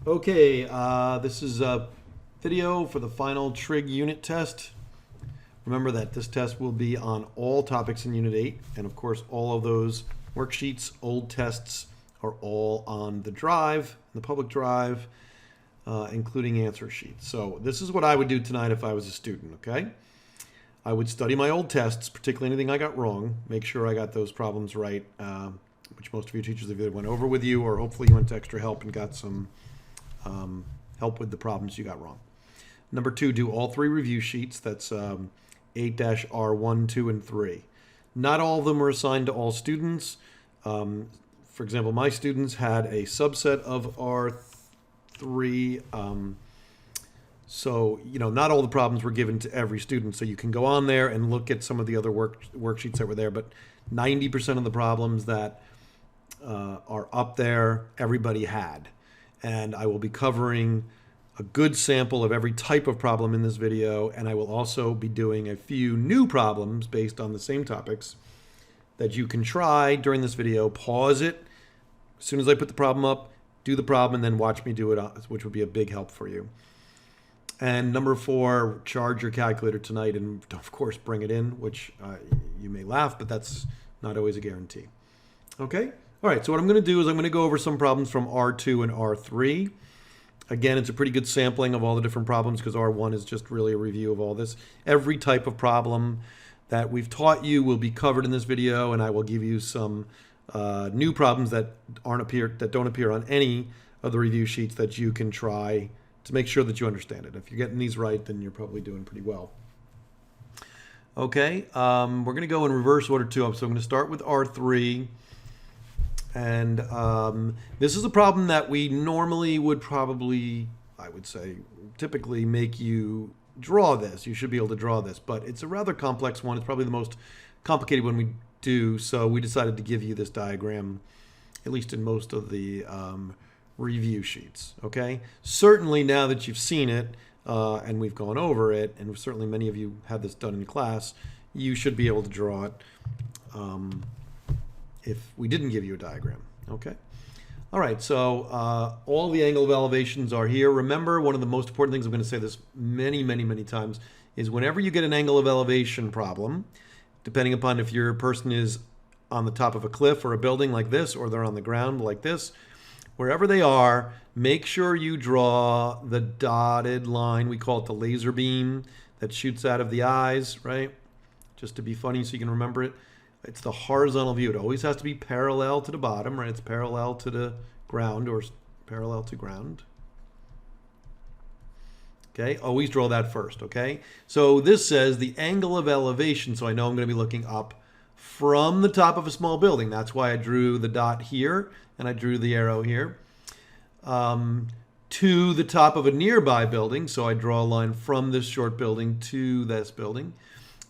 Okay, this is a video for the final trig unit test. Remember that this test will be on all topics in Unit 8, and of course all of those worksheets, old tests, are all on the drive, the public drive, including answer sheets. So this is what I would do tonight if I was a student, okay? I would study my old tests, particularly anything I got wrong, make sure I got those problems right, which most of your teachers have either went over with you or hopefully you went to extra help and got some help with the problems you got wrong. Number 2, do all 3 review sheets. That's 8-R1, 2, and 3. Not all of them are assigned to all students. For example, my students had a subset of R3. So, not all the problems were given to every student. So you can go on there and look at some of the other worksheets that were there. But 90% of the problems that are up there, everybody had. And I will be covering a good sample of every type of problem in this video, and I will also be doing a few new problems based on the same topics that you can try during this video. Pause it as soon as I put the problem up, do the problem, and then watch me do it, which would be a big help for you. And number 4, charge your calculator tonight, and of course bring it in, which you may laugh, but that's not always a guarantee. Okay? All right, so what I'm going to do is I'm going to go over some problems from R2 and R3. Again, it's a pretty good sampling of all the different problems because R1 is just really a review of all this. Every type of problem that we've taught you will be covered in this video, and I will give you some new problems that don't appear on any of the review sheets that you can try to make sure that you understand it. If you're getting these right, then you're probably doing pretty well. Okay, we're going to go in reverse order too. So I'm going to start with R3. And this is a problem that we normally would probably, I would say, typically make you draw this. You should be able to draw this, but it's a rather complex one. It's probably the most complicated one we do, so we decided to give you this diagram, at least in most of the review sheets, okay? Certainly now that you've seen it and we've gone over it, and certainly many of you had this done in class, you should be able to draw it. If we didn't give you a diagram, okay? All right, so all the angle of elevations are here. Remember, one of the most important things, I'm going to say this many, many, many times, is whenever you get an angle of elevation problem, depending upon if your person is on the top of a cliff or a building like this, or they're on the ground like this, wherever they are, make sure you draw the dotted line. We call it the laser beam that shoots out of the eyes, right? Just to be funny so you can remember it. It's the horizontal view. It always has to be parallel to the bottom, right? It's parallel to the ground or parallel to ground. Okay, always draw that first, okay? So this says the angle of elevation, so I know I'm going to be looking up from the top of a small building. That's why I drew the dot here and I drew the arrow here. To the top of a nearby building, so I draw a line from this short building to this building,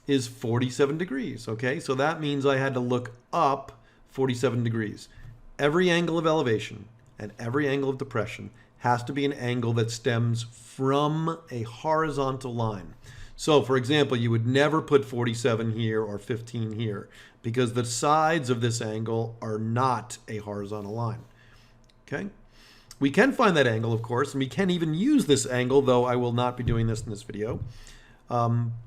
is 47 degrees, okay? So that means I had to look up 47 degrees. Every angle of elevation and every angle of depression has to be an angle that stems from a horizontal line. So, for example, you would never put 47 here or 15 here because the sides of this angle are not a horizontal line, okay? We can find that angle, of course, and we can even use this angle, though I will not be doing this in this video.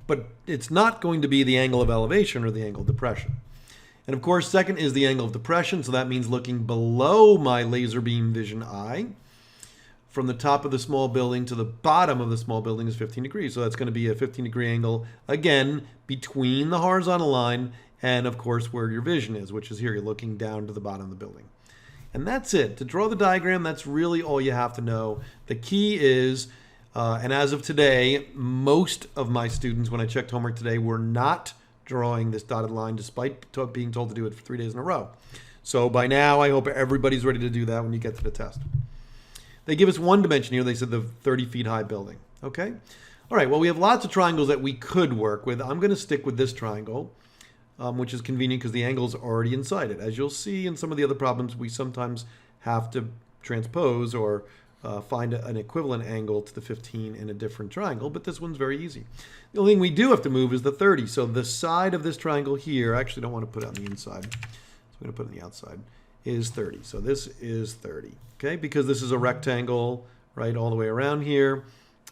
But it's not going to be the angle of elevation or the angle of depression. And of course, second is the angle of depression. So that means looking below my laser beam vision eye. From the top of the small building to the bottom of the small building is 15 degrees. So that's going to be a 15-degree angle, again, between the horizontal line and, of course, where your vision is, which is here. You're looking down to the bottom of the building. And that's it. To draw the diagram, that's really all you have to know. The key is... and as of today, most of my students, when I checked homework today, were not drawing this dotted line despite being told to do it for 3 days in a row. So by now, I hope everybody's ready to do that when you get to the test. They give us one dimension here. They said the 30 feet high building. Okay? All right, well, we have lots of triangles that we could work with. I'm going to stick with this triangle, which is convenient because the angle's already inside it. As you'll see in some of the other problems, we sometimes have to transpose or find an equivalent angle to the 15 in a different triangle, but this one's very easy. The only thing we do have to move is the 30. So the side of this triangle here, I actually don't want to put it on the inside, so I'm going to put it on the outside, is 30. So this is 30, okay? Because this is a rectangle, right, all the way around here,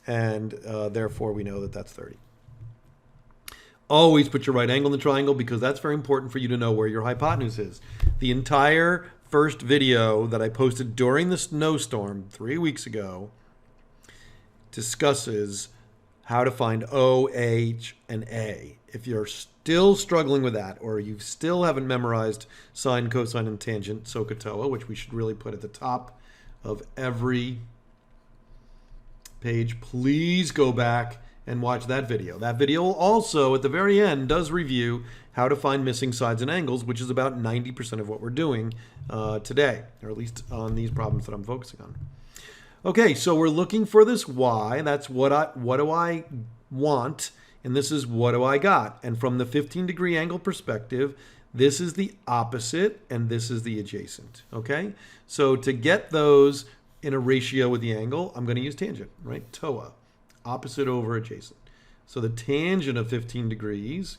and therefore we know that that's 30. Always put your right angle in the triangle because that's very important for you to know where your hypotenuse is. The entire first video that I posted during the snowstorm 3 weeks ago discusses how to find O, H, and A. If you're still struggling with that, or you still haven't memorized sine, cosine, and tangent, SOHCAHTOA, which we should really put at the top of every page, please go back and watch that video. That video also, at the very end, does review how to find missing sides and angles, which is about 90% of what we're doing today, or at least on these problems that I'm focusing on. Okay, so we're looking for this y. That's what do I want, and this is what do I got. And from the 15-degree angle perspective, this is the opposite, and this is the adjacent, okay? So to get those in a ratio with the angle, I'm going to use tangent, right? TOA, opposite over adjacent. So the tangent of 15 degrees,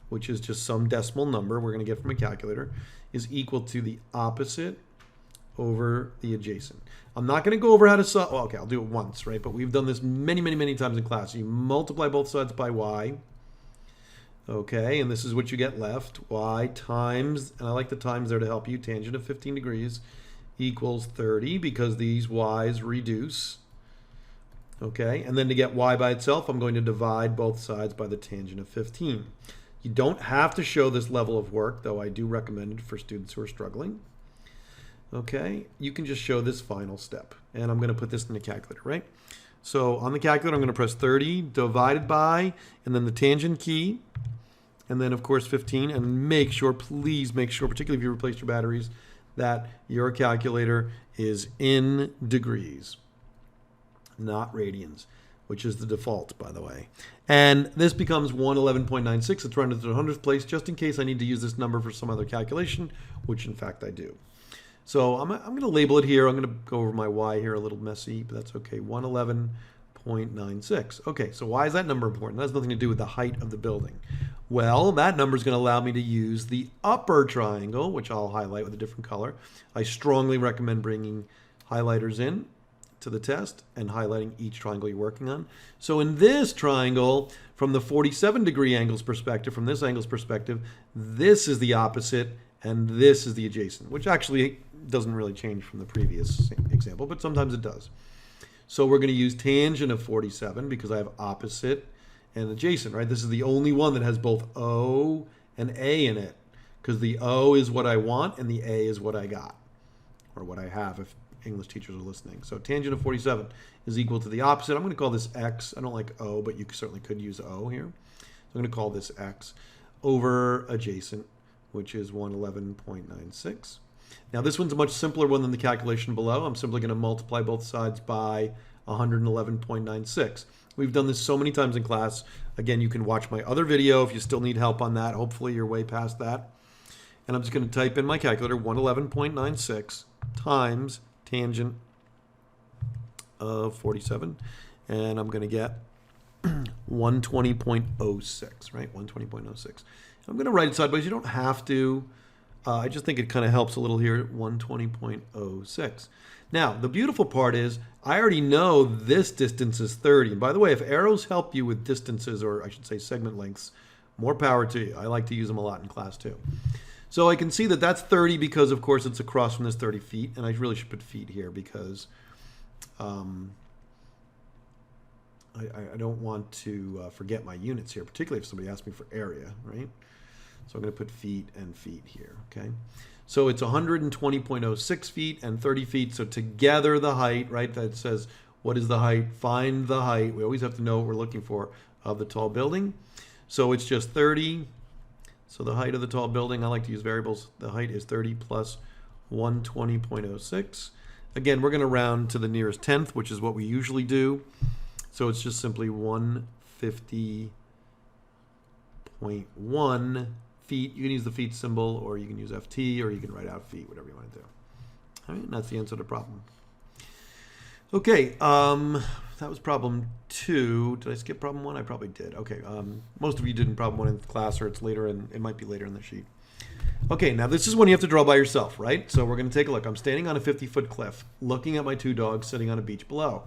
which is just some decimal number we're going to get from a calculator, is equal to the opposite over the adjacent. I'm not going to go over how to solve. Well, okay, I'll do it once, right? But we've done this many, many, many times in class. So you multiply both sides by y. Okay, and this is what you get left. Y times, and I like the times there to help you, tangent of 15 degrees equals 30 because these y's reduce. Okay, and then to get y by itself, I'm going to divide both sides by the tangent of 15. You don't have to show this level of work, though I do recommend it for students who are struggling. Okay, you can just show this final step. And I'm going to put this in the calculator, right? So on the calculator, I'm going to press 30 divided by, and then the tangent key, and then, of course, 15. And make sure, please make sure, particularly if you replace your batteries, that your calculator is in degrees, not radians, which is the default, by the way. And this becomes 111.96. It's rounded to the 100th place, just in case I need to use this number for some other calculation, which, in fact, I do. So I'm going to label it here. I'm going to go over my y here, a little messy, but that's okay. 111.96. Okay, so why is that number important? That has nothing to do with the height of the building. Well, that number is going to allow me to use the upper triangle, which I'll highlight with a different color. I strongly recommend bringing highlighters in to the test and highlighting each triangle you're working on. So in this triangle, from the 47-degree angle's perspective, from this angle's perspective, this is the opposite and this is the adjacent, which actually doesn't really change from the previous example, but sometimes it does. So we're going to use tangent of 47 because I have opposite and adjacent, right? This is the only one that has both O and A in it because the O is what I want and the A is what I got, or what I have if English teachers are listening. So tangent of 47 is equal to the opposite. I'm going to call this X. I don't like O, but you certainly could use O here. So I'm going to call this X over adjacent, which is 111.96. Now this one's a much simpler one than the calculation below. I'm simply going to multiply both sides by 111.96. We've done this so many times in class. Again, you can watch my other video if you still need help on that. Hopefully you're way past that. And I'm just going to type in my calculator 111.96 times tangent of 47. And I'm going to get 120.06, right? 120.06. I'm going to write it sideways. You don't have to. I just think it kind of helps a little here at 120.06. Now, the beautiful part is I already know this distance is 30. And by the way, if arrows help you with distances, or I should say segment lengths, more power to you. I like to use them a lot in class too. So I can see that that's 30 because, of course, it's across from this 30 feet. And I really should put feet here because I don't want to forget my units here, particularly if somebody asks me for area, right? So I'm going to put feet and feet here, okay? So it's 120.06 feet and 30 feet. So together the height, right, that says what is the height? Find the height. We always have to know what we're looking for of the tall building. So it's just 30. So the height of the tall building, I like to use variables. The height is 30 plus 120.06. Again, we're going to round to the nearest tenth, which is what we usually do. So it's just simply 150.1 feet. You can use the feet symbol, or you can use FT, or you can write out feet, whatever you want to do. All right, and that's the answer to the problem. Okay, that was problem 2. Did I skip problem 1? I probably did. Okay, most of you did in problem 1 in class, or it's later, and it might be later in the sheet. Okay, now this is when you have to draw by yourself, right? So we're going to take a look. I'm standing on a 50-foot cliff, looking at my two dogs sitting on a beach below.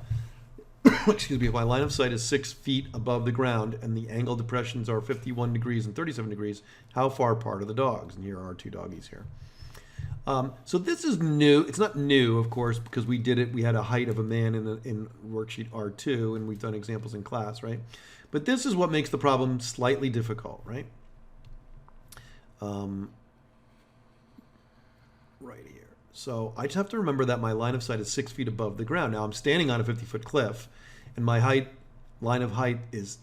Excuse me, if my line of sight is 6 feet above the ground and the angle depressions are 51 degrees and 37 degrees, how far apart are the dogs? And here are our two doggies here. So this is new. It's not new, of course, because we did it. We had a height of a man in worksheet R2, and we've done examples in class, right? But this is what makes the problem slightly difficult, right? Right here. So I just have to remember that my line of sight is 6 feet above the ground. Now I'm standing on a 50-foot cliff, and my line of sight is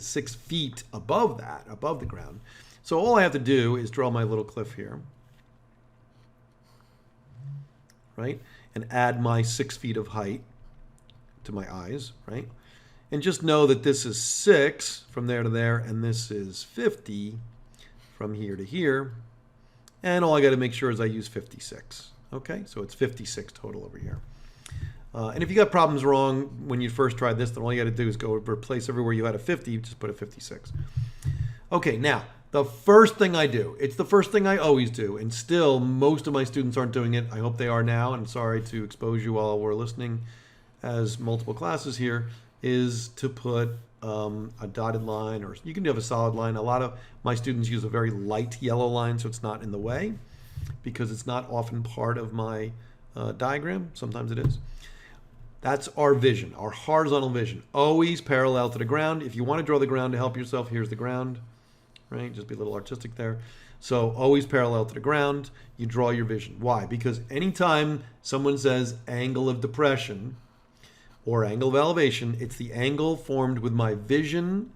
6 feet above that, above the ground. So all I have to do is draw my little cliff here, right? And add my 6 feet of height to my eyes, right? And just know that this is 6 from there to there, and this is 50 from here to here. And all I got to make sure is I use 56. Okay, so it's 56 total over here. And if you got problems wrong when you first tried this, then all you got to do is go replace everywhere you had a 50, just put a 56. Okay, now, the first thing I do, it's the first thing I always do, and still most of my students aren't doing it. I hope they are now, and sorry to expose you while we're listening as multiple classes here, is to put a dotted line, or you can have a solid line. A lot of my students use a very light yellow line so it's not in the way, because it's not often part of my diagram. Sometimes it is. That's our vision, our horizontal vision, always parallel to the ground. If you want to draw the ground to help yourself, here's the ground, right? Just be a little artistic there. So always parallel to the ground, you draw your vision. Why? Because anytime someone says angle of depression or angle of elevation, it's the angle formed with my vision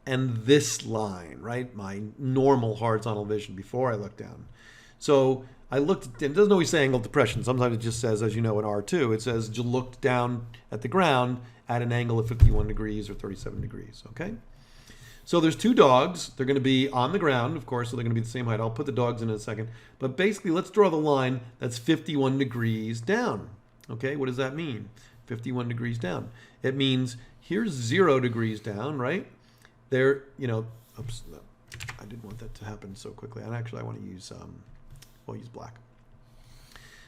and this line, right? My normal horizontal vision before I look down. So I looked, it doesn't always say angle of depression. Sometimes it just says, as you know, in R2, it says you looked down at the ground at an angle of 51 degrees or 37 degrees, okay? So there's two dogs. They're going to be on the ground, of course, so they're going to be the same height. I'll put the dogs in a second. But basically, let's draw the line that's 51 degrees down, okay? What does that mean? 51 degrees down. It means here's 0 degrees down, right? There, you know, oops, no, I didn't want that to happen so quickly. And actually, I want to use, we'll use black.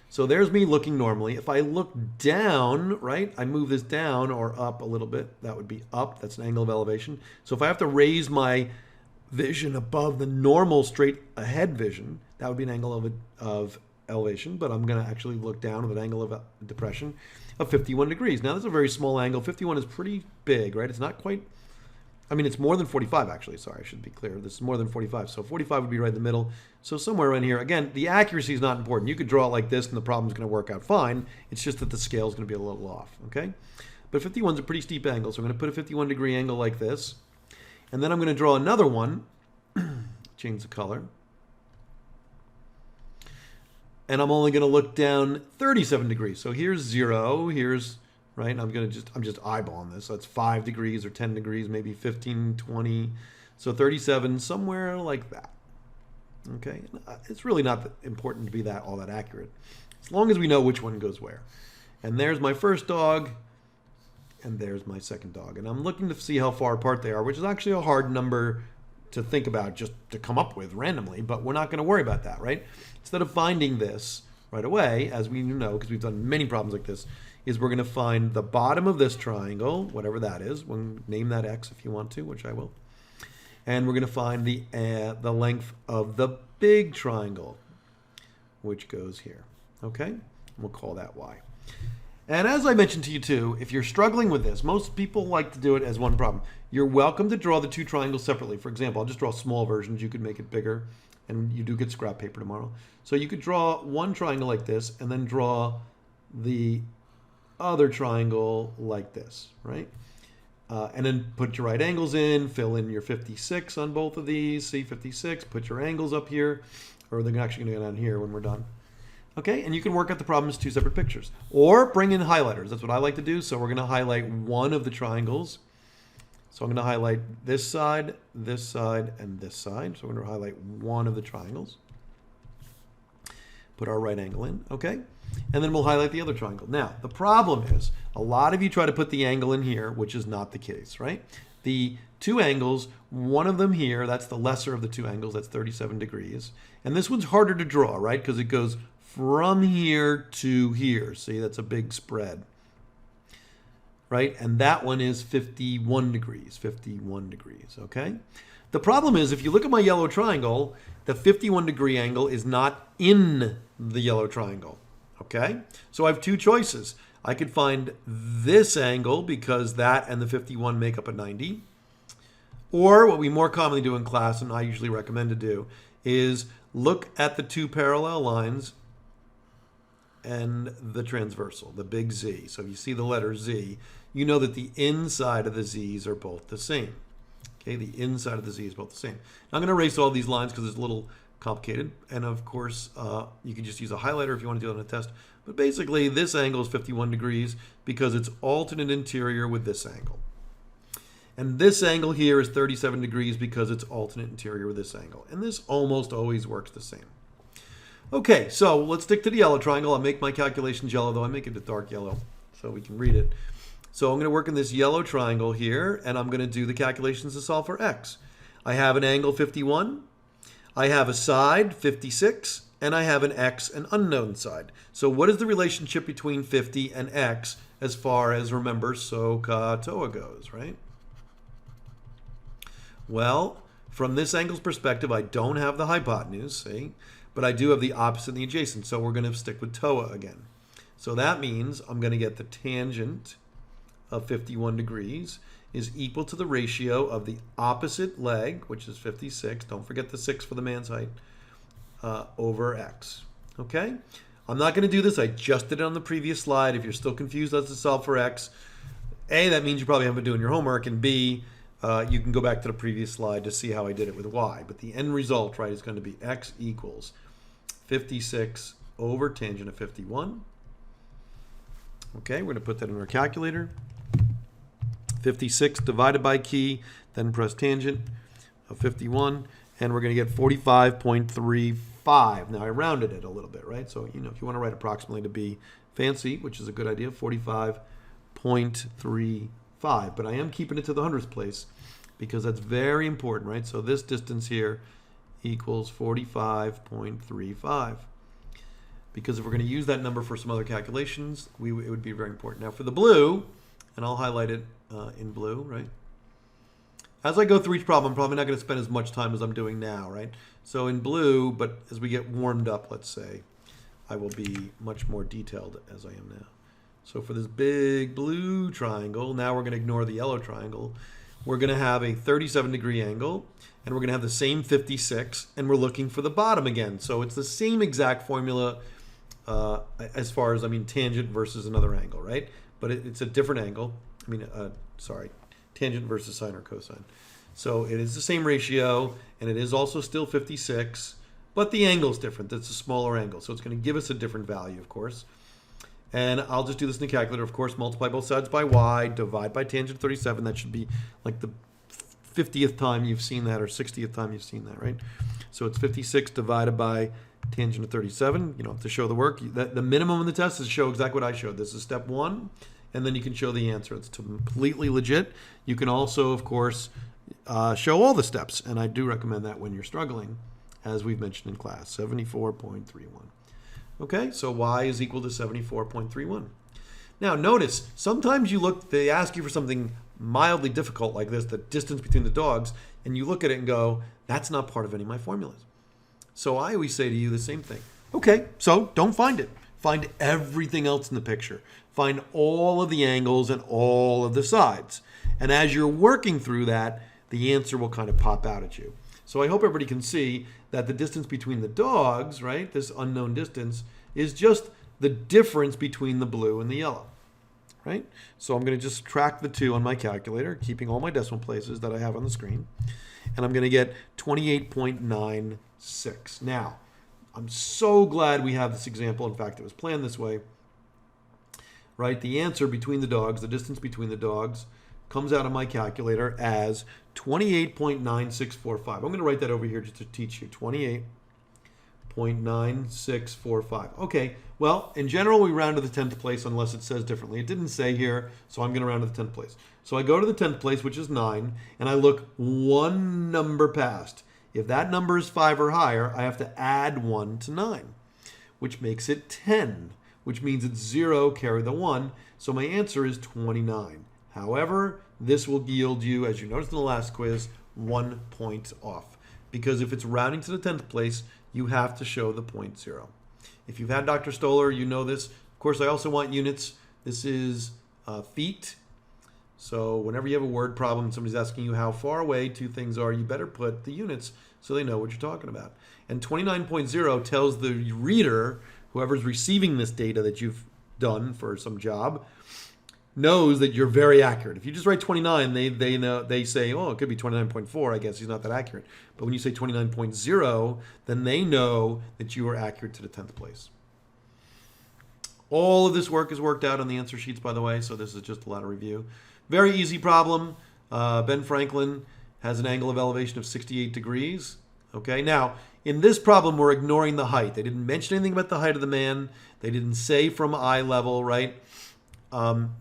So there's me looking normally. If I look down, right, I move this down or up a little bit. That would be up. That's an angle of elevation. So if I have to raise my vision above the normal straight ahead vision, that would be an angle of elevation, but I'm going to actually look down with an angle of depression of 51 degrees. Now, this is a very small angle. 51 is pretty big, right? It's not quite, I mean, it's more than 45, actually. Sorry, I should be clear. This is more than 45. So 45 would be right in the middle. So somewhere around here. Again, the accuracy is not important. You could draw it like this, and the problem's going to work out fine. It's just that the scale is going to be a little off, okay? But 51 is a pretty steep angle, so I'm going to put a 51-degree angle like this. And then I'm going to draw another one, change the color. And I'm only going to look down 37 degrees. So here's 0, here's, right? And I'm just eyeballing this. So it's 5 degrees or 10 degrees, maybe 15, 20. So 37, somewhere like that. Okay? It's really not that important to be all that accurate, as long as we know which one goes where. And there's my first dog, and there's my second dog. And I'm looking to see how far apart they are, which is actually a hard number to think about, just to come up with randomly, but we're not going to worry about that, right? Instead of finding this right away, as we know, because we've done many problems like this, is we're going to find the bottom of this triangle, whatever that is. We'll name that X if you want to, which I will. And we're going to find the length of the big triangle, which goes here, okay? We'll call that Y. And as I mentioned to you too, if you're struggling with this, most people like to do it as one problem. You're welcome to draw the two triangles separately. For example, I'll just draw small versions. You could make it bigger, and you do get scrap paper tomorrow. So you could draw one triangle like this, and then draw the other triangle like this, right? And then put your right angles in, fill in your 56 on both of these. See, 56, put your angles up here, or they're actually going to go down here when we're done. Okay, and you can work out the problem as two separate pictures. Or bring in highlighters. That's what I like to do. So we're going to highlight one of the triangles. So I'm going to highlight this side, and this side. So we're going to highlight one of the triangles. Put our right angle in, okay? And then we'll highlight the other triangle. Now, the problem is, a lot of you try to put the angle in here, which is not the case, right? the two angles, one of them here, that's the lesser of the two angles, that's 37 degrees. And this one's harder to draw, right? Because it goes from here to here. See, that's a big spread, right? And that one is 51 degrees, okay? The problem is, if you look at my yellow triangle, the 51 degree angle is not in the yellow triangle, okay? So I have two choices. I could find this angle because that and the 51 make up a 90. Or what we more commonly do in class, and I usually recommend to do, is look at the two parallel lines and the transversal, the big Z. So if you see the letter Z, you know that the inside of the Z's are both the same. Okay, the inside of the Z is both the same. Now I'm going to erase all these lines because it's a little complicated. And of course, you can just use a highlighter if you want to do it on a test. But basically, this angle is 51 degrees because it's alternate interior with this angle. And this angle here is 37 degrees because it's alternate interior with this angle. And this almost always works the same. Okay, so let's stick to the yellow triangle. I'll make my calculations yellow, though I make it a dark yellow so we can read it. So I'm going to work in this yellow triangle here, and I'm going to do the calculations to solve for x. I have an angle 51. I have a side 56. And I have an x, an unknown side. So what is the relationship between 50 and x as far as, remember, SOHCAHTOA goes, right? Well, from this angle's perspective, I don't have the hypotenuse, see? But I do have the opposite and the adjacent, so we're going to stick with TOA again. So that means I'm going to get the tangent of 51 degrees is equal to the ratio of the opposite leg, which is 56. Don't forget the 6 for the man's height. Over x. Okay? I'm not going to do this. I just did it on the previous slide. If you're still confused as to solve for x, A, that means you probably haven't been doing your homework, and B, you can go back to the previous slide to see how I did it with y. But the end result, right, is going to be x equals 56 over tangent of 51. Okay, we're going to put that in our calculator. 56 divided by key, then press tangent of 51. And we're going to get 45.35. Now, I rounded it a little bit, right? So, you know, if you want to write approximately to be fancy, which is a good idea, 45.35. But I am keeping it to the hundredths place because that's very important, right? So this distance here equals 45.35. Because if we're going to use that number for some other calculations, it would be very important. Now, for the blue, and I'll highlight it in blue, right? As I go through each problem, I'm probably not going to spend as much time as I'm doing now, right? So in blue, but as we get warmed up, let's say, I will be much more detailed as I am now. So for this big blue triangle, now we're going to ignore the yellow triangle. We're going to have a 37 degree angle, and we're going to have the same 56, and we're looking for the bottom again. So it's the same exact formula as far as, tangent versus another angle, right? But it's a different angle. Tangent versus sine or cosine. So it is the same ratio, and it is also still 56, but the angle is different. That's a smaller angle, so it's going to give us a different value, of course. And I'll just do this in the calculator, of course, multiply both sides by y, divide by tangent 37. That should be like the 50th time you've seen that, or 60th time you've seen that, right? So it's 56 divided by tangent of 37. You don't have to show the work. The minimum in the test is to show exactly what I showed. This is step 1. And then you can show the answer. It's completely legit. You can also, of course, show all the steps. And I do recommend that when you're struggling, as we've mentioned in class, 74.31. Okay, so y is equal to 74.31. Now, notice, sometimes they ask you for something mildly difficult like this, the distance between the dogs, and you look at it and go, that's not part of any of my formulas. So I always say to you the same thing. Okay, so don't find it. Find everything else in the picture. Find all of the angles and all of the sides. And as you're working through that, the answer will kind of pop out at you. So I hope everybody can see that the distance between the dogs, right, this unknown distance, is just the difference between the blue and the yellow, right? So I'm going to just subtract the 2 on my calculator, keeping all my decimal places that I have on the screen. And I'm going to get 28.96. Now, I'm so glad we have this example. In fact, it was planned this way. Right, the answer between the dogs, the distance between the dogs, comes out of my calculator as 28.9645. I'm going to write that over here just to teach you. 0.9645. Okay, well, in general, we round to the 10th place unless it says differently. It didn't say here, so I'm going to round to the 10th place. So I go to the 10th place, which is 9, and I look one number past. If that number is 5 or higher, I have to add 1 to 9, which makes it 10, which means it's 0, carry the 1. So my answer is 29. However, this will yield you, as you noticed in the last quiz, 1 point off. Because if it's rounding to the 10th place, you have to show the 0.0. If you've had Dr. Stoller, you know this. Of course, I also want units. This is feet. So whenever you have a word problem and somebody's asking you how far away two things are, you better put the units so they know what you're talking about. And 29.0 tells the reader, whoever's receiving this data that you've done for some job, knows that you're very accurate. If you just write 29, they say, oh, it could be 29.4. I guess he's not that accurate. But when you say 29.0, then they know that you are accurate to the 10th place. All of this work is worked out on the answer sheets, by the way, so this is just a lot of review. Very easy problem. Ben Franklin has an angle of elevation of 68 degrees. Okay, now, in this problem, we're ignoring the height. They didn't mention anything about the height of the man. They didn't say from eye level, right?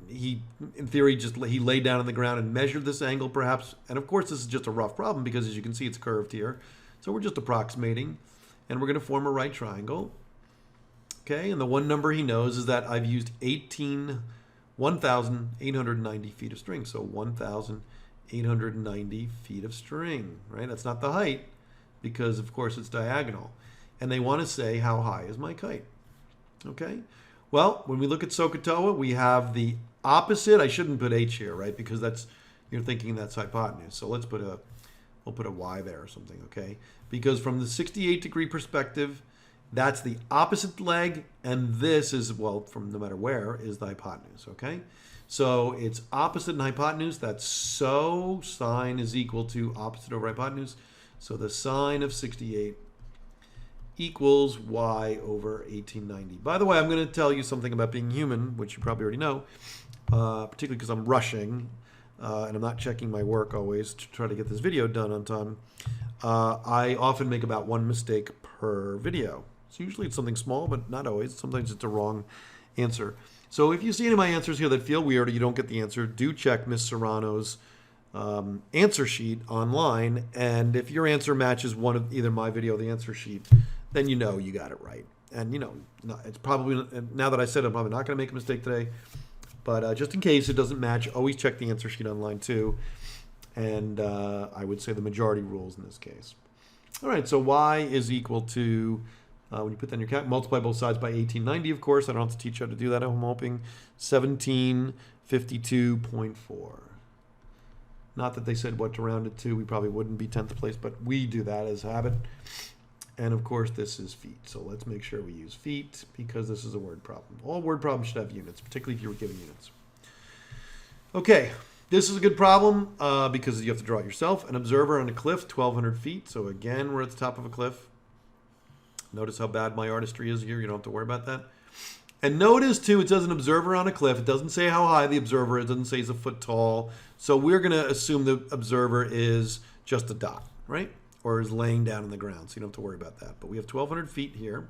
He, in theory, he laid down on the ground and measured this angle, perhaps. And of course, this is just a rough problem because, as you can see, it's curved here. So we're just approximating, and we're going to form a right triangle. Okay, and the one number he knows is that I've used 1,890 feet of string. So 1,890 feet of string, right? That's not the height because, of course, it's diagonal. And they want to say, how high is my kite? Okay. Well, when we look at SOHCAHTOA, we have the opposite. I shouldn't put H here, right? Because you're thinking that's hypotenuse. So we'll put a Y there or something, okay? Because from the 68-degree perspective, that's the opposite leg, and this is, well, from no matter where, is the hypotenuse, okay? So it's opposite and hypotenuse. That's so sine is equal to opposite over hypotenuse. So the sine of 68 equals y over 1890. By the way, I'm going to tell you something about being human, which you probably already know, particularly because I'm rushing and I'm not checking my work always to try to get this video done on time. I often make about one mistake per video. So usually it's something small, but not always. Sometimes it's a wrong answer. So if you see any of my answers here that feel weird or you don't get the answer, do check Miss Serrano's answer sheet online. And if your answer matches one of either my video or the answer sheet, then you know you got it right. And you know, it's probably, now that I said it, I'm probably not going to make a mistake today. But just in case it doesn't match, always check the answer sheet online too. And I would say the majority rules in this case. All right, so y is equal to, when you put that in your calc, multiply both sides by 1890, of course. I don't have to teach you how to do that, I'm hoping. 1752.4. Not that they said what to round it to. We probably wouldn't be 10th place, but we do that as a habit. And of course, this is feet. So let's make sure we use feet because this is a word problem. All word problems should have units, particularly if you were given units. Okay, this is a good problem because you have to draw it yourself. An observer on a cliff, 1,200 feet. So again, we're at the top of a cliff. Notice how bad my artistry is here. You don't have to worry about that. And notice, too, it says an observer on a cliff. It doesn't say how high the observer is. It doesn't say he's a foot tall. So we're going to assume the observer is just a dot, right? Or is laying down on the ground. So you don't have to worry about that. But we have 1,200 feet here.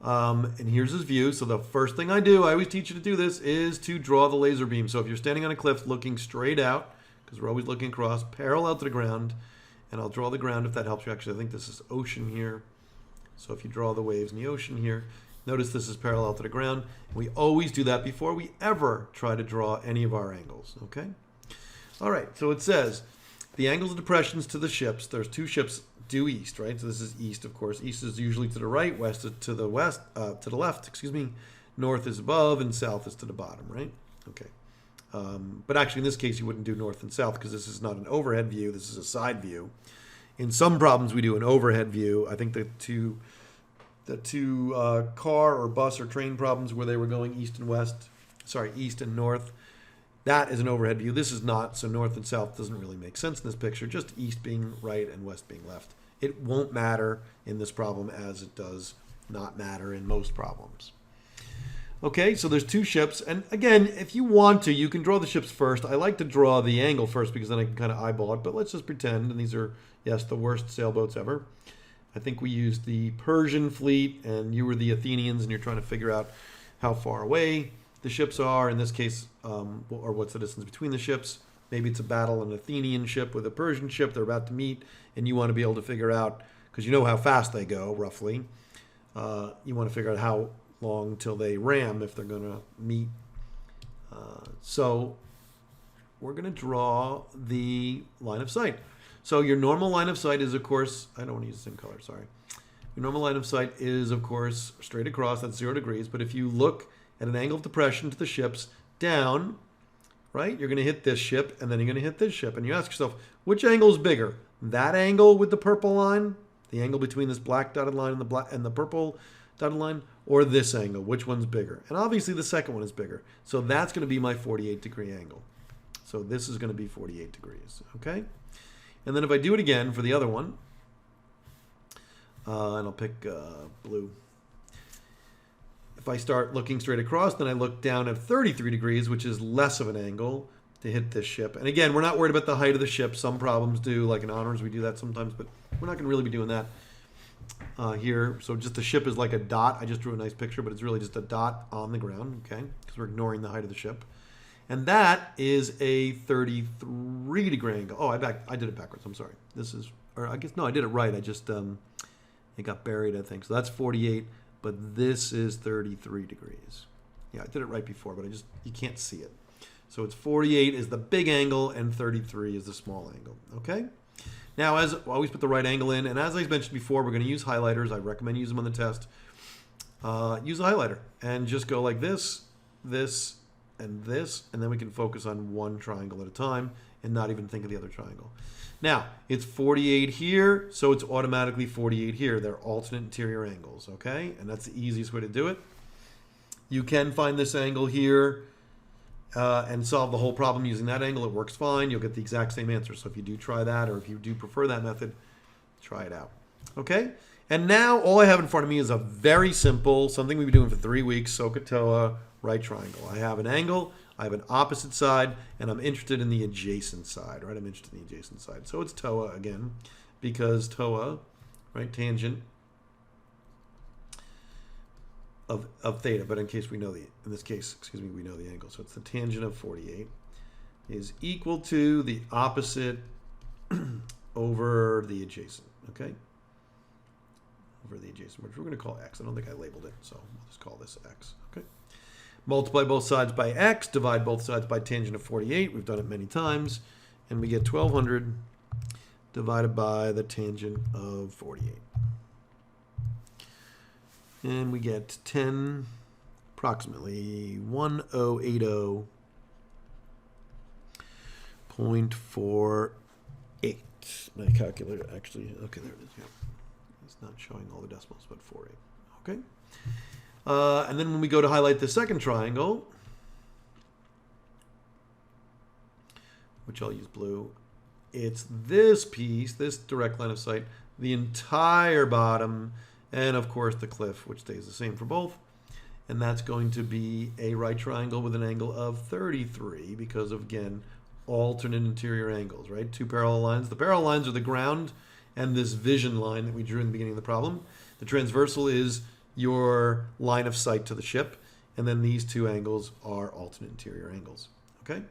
And here's his view. So the first thing I do, I always teach you to do this, is to draw the laser beam. So if you're standing on a cliff looking straight out, because we're always looking across, parallel to the ground, and I'll draw the ground if that helps you. Actually, I think this is ocean here. So if you draw the waves in the ocean here, notice this is parallel to the ground. We always do that before we ever try to draw any of our angles, okay? All right, so it says the angles of depressions to the ships. There's two ships due east, right? So this is east, of course. East is usually to the right, west is to the left, excuse me. North is above, and south is to the bottom, right? Okay. But actually, in this case, you wouldn't do north and south because this is not an overhead view. This is a side view. In some problems, we do an overhead view. I think the two car or bus or train problems where they were going east and north, that is an overhead view. This is not, so north and south doesn't really make sense in this picture, just east being right and west being left. It won't matter in this problem as it does not matter in most problems. Okay, so there's two ships, and again, if you want to, you can draw the ships first. I like to draw the angle first because then I can kind of eyeball it, but let's just pretend, and these are, yes, the worst sailboats ever. I think we used the Persian fleet, and you were the Athenians, and you're trying to figure out how far away the ships are. In this case, or what's the distance between the ships. Maybe it's a battle, an Athenian ship with a Persian ship. They're about to meet, and you want to be able to figure out, because you know how fast they go, roughly. You want to figure out how long till they ram if they're going to meet. So we're going to draw the line of sight. So your normal line of sight is, of course, I don't want to use the same color, sorry. Your normal line of sight is, of course, straight across, that's 0 degrees. But if you look at an angle of depression to the ships down, right, you're going to hit this ship, and then you're going to hit this ship. And you ask yourself, which angle is bigger? That angle with the purple line, the angle between this black dotted line and the purple dotted line, or this angle? Which one's bigger? And obviously the second one is bigger. So that's going to be my 48-degree angle. So this is going to be 48 degrees, okay? And then if I do it again for the other one, and I'll pick blue. If I start looking straight across, then I look down at 33 degrees, which is less of an angle to hit this ship. And again, we're not worried about the height of the ship. Some problems do, like in honors, we do that sometimes, but we're not going to really be doing that here. So just the ship is like a dot. I just drew a nice picture, but it's really just a dot on the ground, okay? Because we're ignoring the height of the ship. And that is a 33-degree angle. Oh, I did it backwards. I'm sorry. This is, or I guess, no, I did it right. I just, it got buried, I think. So that's 48, but this is 33 degrees. Yeah, I did it right before, but you can't see it. So it's 48 is the big angle, and 33 is the small angle, okay? Now, as always, put the right angle in, and as I mentioned before, we're going to use highlighters. I recommend using them on the test. Use a highlighter, and just go like this, and this, and then we can focus on one triangle at a time and not even think of the other triangle. Now, it's 48 here, so it's automatically 48 here. They're alternate interior angles, okay? And that's the easiest way to do it. You can find this angle here and solve the whole problem using that angle. It works fine. You'll get the exact same answer. So if you do try that, or if you do prefer that method, try it out, okay? And now all I have in front of me is a very simple, something we've been doing for 3 weeks, SOHCAHTOA, right triangle. I have an angle, I have an opposite side, and I'm interested in the adjacent side, right? I'm interested in the adjacent side. So it's TOA again, because TOA, right, tangent of theta, but in case we know in this case, excuse me, we know the angle. So it's the tangent of 48 is equal to the opposite over the adjacent, okay? Over the adjacent, which we're going to call x. I don't think I labeled it, so we'll just call this x, okay? Multiply both sides by x, divide both sides by tangent of 48. We've done it many times. And we get 1200 divided by the tangent of 48. And we get 10, approximately 1080.48. My calculator actually, okay, there it is. Yeah. It's not showing all the decimals, but 48. Okay. And then when we go to highlight the second triangle, which I'll use blue, it's this piece, this direct line of sight, the entire bottom, and of course the cliff, which stays the same for both. And that's going to be a right triangle with an angle of 33 because of, again, alternate interior angles, right? Two parallel lines. The parallel lines are the ground and this vision line that we drew in the beginning of the problem. The transversal is your line of sight to the ship, and then these two angles are alternate interior angles, okay?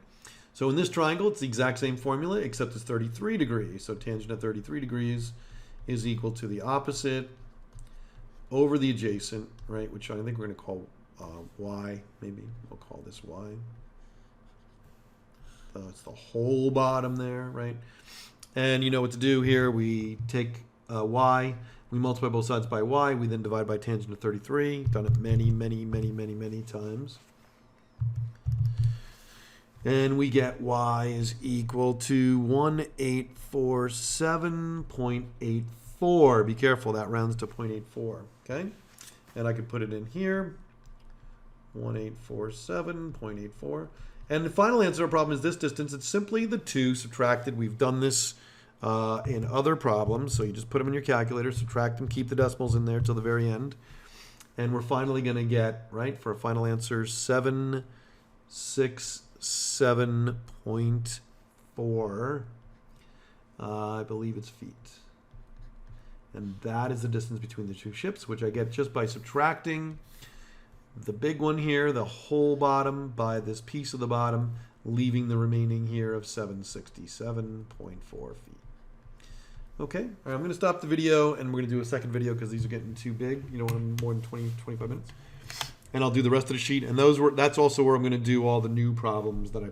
So in this triangle, it's the exact same formula, except it's 33 degrees. So tangent of 33 degrees is equal to the opposite over the adjacent, right? Which I think we're going to call y, maybe. We'll call this y. So it's the whole bottom there, right? And you know what to do here. We take y, we multiply both sides by y, we then divide by tangent of 33. Done it many, many, many, many, many times. And we get y is equal to 1847.84. Be careful, that rounds to 0.84, okay? And I could put it in here, 1847.84. And the final answer to our problem is this distance. It's simply the 2 subtracted. We've done this in other problems. So you just put them in your calculator, subtract them, keep the decimals in there till the very end. And we're finally going to get, right, for a final answer, 767.4. I believe it's feet. And that is the distance between the two ships, which I get just by subtracting the big one here, the whole bottom, by this piece of the bottom, leaving the remaining here of 767.4 feet. Okay, all right, I'm going to stop the video, and we're going to do a second video because these are getting too big. You don't want them more than 20, 25 minutes. And I'll do the rest of the sheet. And that's also where I'm going to do all the new problems that I